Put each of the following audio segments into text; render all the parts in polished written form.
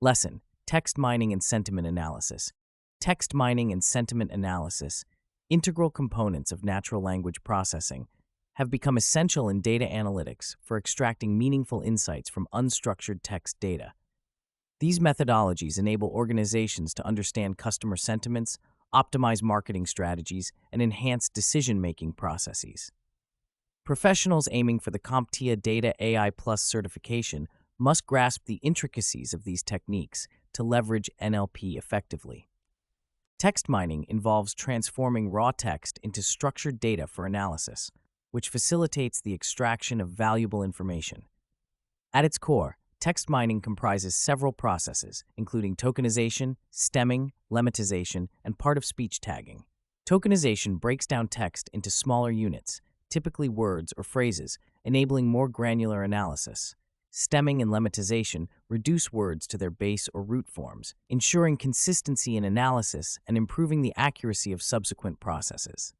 Lesson: Text mining and sentiment analysis. Text mining and sentiment analysis, integral components of natural language processing, have become essential in data analytics for extracting meaningful insights from unstructured text data. These methodologies enable organizations to understand customer sentiments, optimize marketing strategies, and enhance decision-making processes. Professionals aiming for the CompTIA Data AI Plus certification must grasp the intricacies of these techniques to leverage NLP effectively. Text mining involves transforming raw text into structured data for analysis, which facilitates the extraction of valuable information. At its core, text mining comprises several processes, including tokenization, stemming, lemmatization, and part-of-speech tagging. Tokenization breaks down text into smaller units, typically words or phrases, enabling more granular analysis. Stemming and lemmatization reduce words to their base or root forms, ensuring consistency in analysis and improving the accuracy of subsequent processes.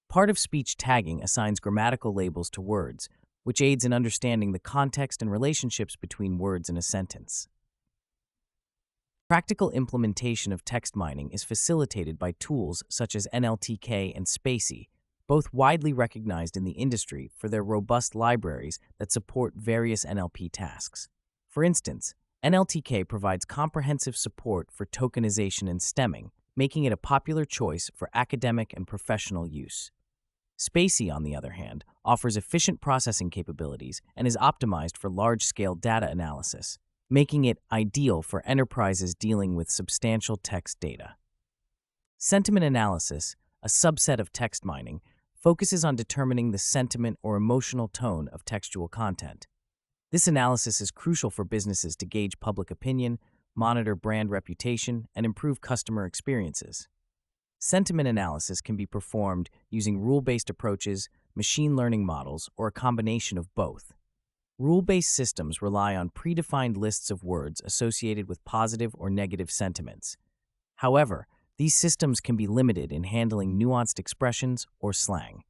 Part-of-speech tagging assigns grammatical labels to words, which aids in understanding the context and relationships between words in a sentence. Practical implementation of text mining is facilitated by tools such as NLTK and spaCy, both widely recognized in the industry for their robust libraries that support various NLP tasks. For instance, NLTK provides comprehensive support for tokenization and stemming, making it a popular choice for academic and professional use. spaCy, on the other hand, offers efficient processing capabilities and is optimized for large-scale data analysis, making it ideal for enterprises dealing with substantial text data. Sentiment analysis, a subset of text mining, focuses on determining the sentiment or emotional tone of textual content. This analysis is crucial for businesses to gauge public opinion, monitor brand reputation, and improve customer experiences. Sentiment analysis can be performed using rule-based approaches, machine learning models, or a combination of both. Rule-based systems rely on predefined lists of words associated with positive or negative sentiments. However, these systems can be limited in handling nuanced expressions or slang.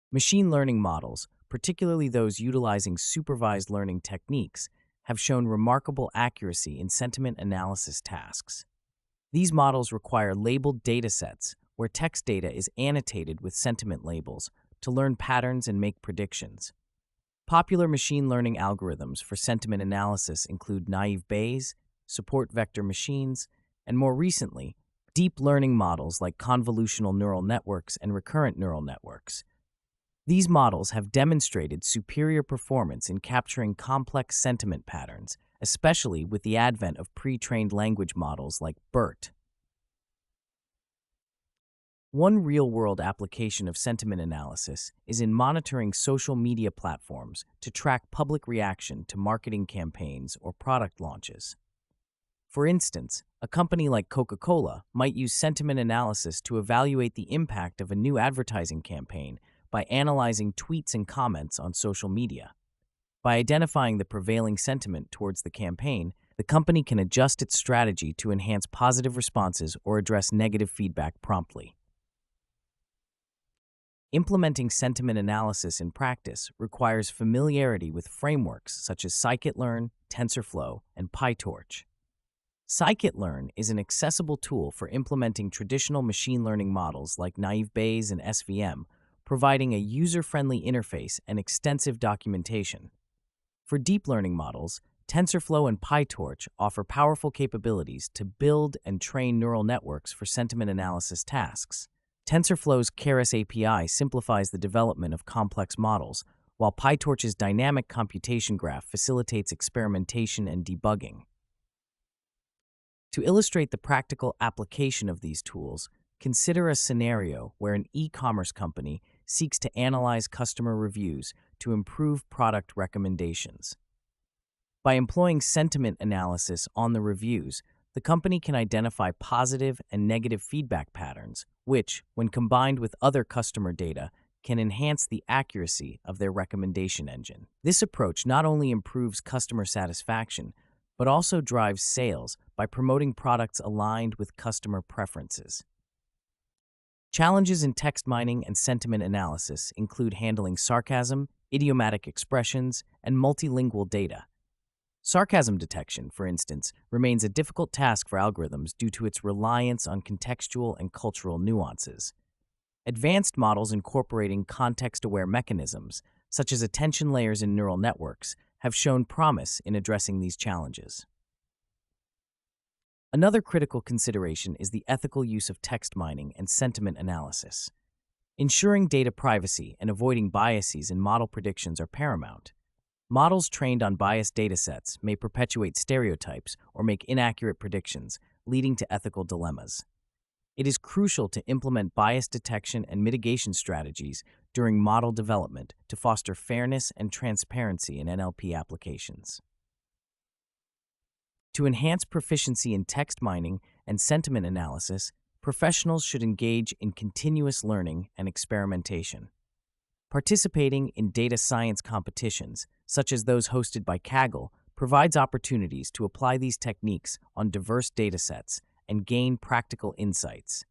Machine learning models, particularly those utilizing supervised learning techniques, have shown remarkable accuracy in sentiment analysis tasks. These models require labeled datasets where text data is annotated with sentiment labels to learn patterns and make predictions. Popular machine learning algorithms for sentiment analysis include naive Bayes, support vector machines, and more recently, deep learning models like convolutional neural networks and recurrent neural networks. These models have demonstrated superior performance in capturing complex sentiment patterns, especially with the advent of pre-trained language models like BERT. One real-world application of sentiment analysis is in monitoring social media platforms to track public reaction to marketing campaigns or product launches. For instance, a company like Coca-Cola might use sentiment analysis to evaluate the impact of a new advertising campaign by analyzing tweets and comments on social media. By identifying the prevailing sentiment towards the campaign, the company can adjust its strategy to enhance positive responses or address negative feedback promptly. Implementing sentiment analysis in practice requires familiarity with frameworks such as scikit-learn, TensorFlow, and PyTorch. Scikit-learn is an accessible tool for implementing traditional machine learning models like naive Bayes and SVM, providing a user-friendly interface and extensive documentation. For deep learning models, TensorFlow and PyTorch offer powerful capabilities to build and train neural networks for sentiment analysis tasks. TensorFlow's Keras API simplifies the development of complex models, while PyTorch's dynamic computation graph facilitates experimentation and debugging. To illustrate the practical application of these tools, consider a scenario where an e-commerce company seeks to analyze customer reviews to improve product recommendations. By employing sentiment analysis on the reviews, the company can identify positive and negative feedback patterns, which, when combined with other customer data, can enhance the accuracy of their recommendation engine. This approach not only improves customer satisfaction, but also drives sales by promoting products aligned with customer preferences. Challenges in text mining and sentiment analysis include handling sarcasm, idiomatic expressions, and multilingual data. Sarcasm detection, for instance, remains a difficult task for algorithms due to its reliance on contextual and cultural nuances. Advanced models incorporating context-aware mechanisms, such as attention layers in neural networks, have shown promise in addressing these challenges. Another critical consideration is the ethical use of text mining and sentiment analysis. Ensuring data privacy and avoiding biases in model predictions are paramount. Models trained on biased datasets may perpetuate stereotypes or make inaccurate predictions, leading to ethical dilemmas. It is crucial to implement bias detection and mitigation strategies during model development to foster fairness and transparency in NLP applications. To enhance proficiency in text mining and sentiment analysis, professionals should engage in continuous learning and experimentation. Participating in data science competitions, such as those hosted by Kaggle, provides opportunities to apply these techniques on diverse datasets and gain practical insights.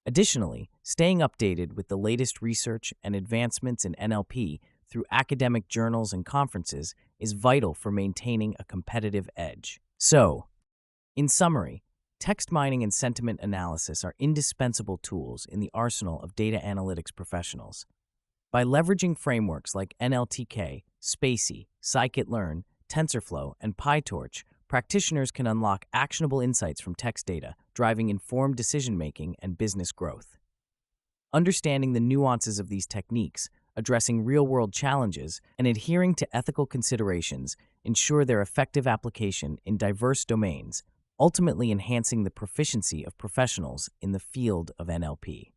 Additionally, staying updated with the latest research and advancements in NLP through academic journals and conferences is vital for maintaining a competitive edge. So, in summary, text mining and sentiment analysis are indispensable tools in the arsenal of data analytics professionals. By leveraging frameworks like NLTK, Spacy, Scikit-learn, TensorFlow, and PyTorch, practitioners can unlock actionable insights from text data, driving informed decision-making and business growth. Understanding the nuances of these techniques, addressing real-world challenges, and adhering to ethical considerations ensure their effective application in diverse domains, ultimately enhancing the proficiency of professionals in the field of NLP.